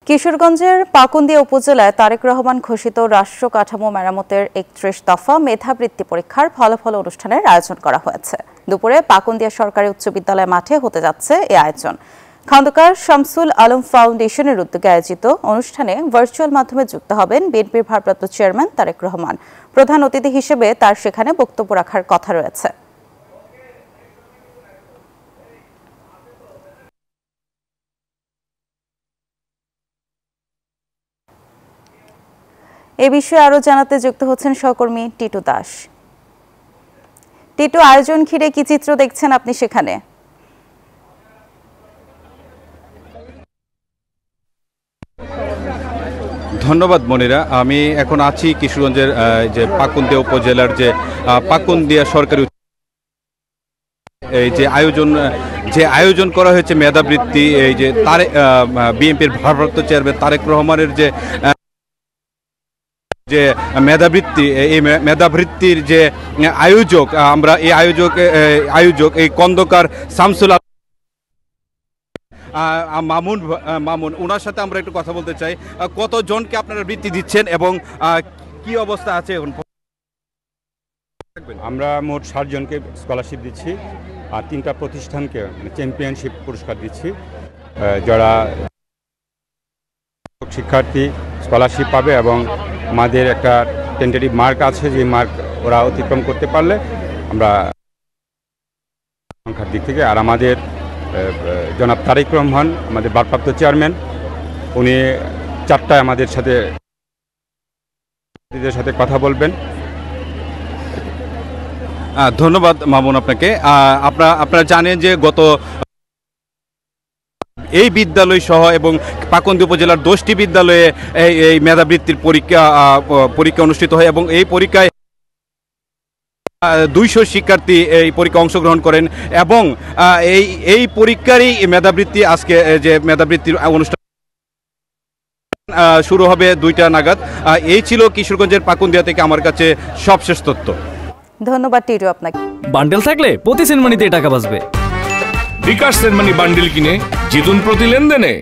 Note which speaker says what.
Speaker 1: কিশোরগঞ্জের পাকুন্দিয়া উপজেলায় তারেক রহমান ঘোষিত রাষ্ট্র কাঠামো মেরামতের ৩১ দফা মেধাবৃত্তি পরীক্ষার ফলাফল অনুষ্ঠানের আয়োজন করা হয়েছে। দুপুরে পাকুন্দিয়া সরকারি উচ্চ বিদ্যালয় মাঠে হতে যাচ্ছে এই আয়োজন। খন্দকার শামসুল আলম ফাউন্ডেশনের উদ্যোগে আয়োজিত অনুষ্ঠানে ভার্চুয়াল মাধ্যমে যুক্ত হবেন বিএনপির ভারপ্রাপ্ত চেয়ারম্যান তারেক রহমান। প্রধান অতিথি হিসেবে তার সেখানে বক্তব্য রাখার কথা রয়েছে। এ বিষয়ে আরো জানাতে যুক্ত হচ্ছেন সহকর্মী টিটু দাস। টিটু, আয়োজন ঘিরে কি চিত্র দেখছেন আপনি সেখানে?
Speaker 2: ধন্যবাদ মনিরা। আমি এখন আছি কিশোরগঞ্জের যে পাকুন্দিয়া উপজেলার যে পাকুন্দিয়া সরকারি এই যে আয়োজন করা হয়েছে মেধাবৃত্তি, এই যে বিএনপির ভারপ্রাপ্ত চেয়ারম্যান তারেক রহমানের যে মেধাবৃত্তি, এই মেধাবৃত্তির যে আয়োজক, আমরা এই আয়োজক এই খন্দকার শামসুল মামুন ওনার সাথে আমরা একটু কথা বলতে চাই। কতজনকে আপনারা বৃত্তি দিচ্ছেন এবং কি অবস্থা আছে এখন?
Speaker 3: আমরা মোট 60 জনকে স্কলারশিপ দিচ্ছি আর 3টা প্রতিষ্ঠানকে চ্যাম্পিয়নশিপ পুরস্কার দিচ্ছি। যারা শিক্ষার্থী স্কলারশিপ পাবে এবং আমাদের একটা টেন্টেটিভ মার্ক আছে, যে মার্ক ওরা অতিক্রম করতে পারলে আমরা সংখ্যার দিক থেকে। আর আমাদের জনাব তারেক রহমান আমাদের ভারপ্রাপ্ত চেয়ারম্যান, উনি 4টায় আমাদের সাথে কথা বলবেন।
Speaker 2: ধন্যবাদ মামুন আপনাকে। আপনারা জানেন যে গত এই বিদ্যালয় সহ এবং পাকুন্দিয়া উপজেলার 10টি বিদ্যালয়ে এই মেধাবৃত্তির পরীক্ষা অনুষ্ঠিত হয় এবং এই পরীক্ষায় 200 শিক্ষার্থী এই পরীক্ষা অংশগ্রহণ করেন এবং এই পরীক্ষারই মেধাবৃত্তি আজকে যে মেধাবৃত্তির অনুষ্ঠান শুরু হবে 2টা নাগাদ। এই ছিল কিশোরগঞ্জের পাকুন্দিয়া থেকে আমার কাছে সবশেষ তথ্য।
Speaker 1: ধন্যবাদ টিটু আপনাকে।
Speaker 4: বান্ডেল থাকলে প্রতি সেনমানিতে টাকা বাঁচবে।
Speaker 5: বিকাশ সেনমানি বান্ডেল কিনে জিতুন প্রতি লেনদেনে।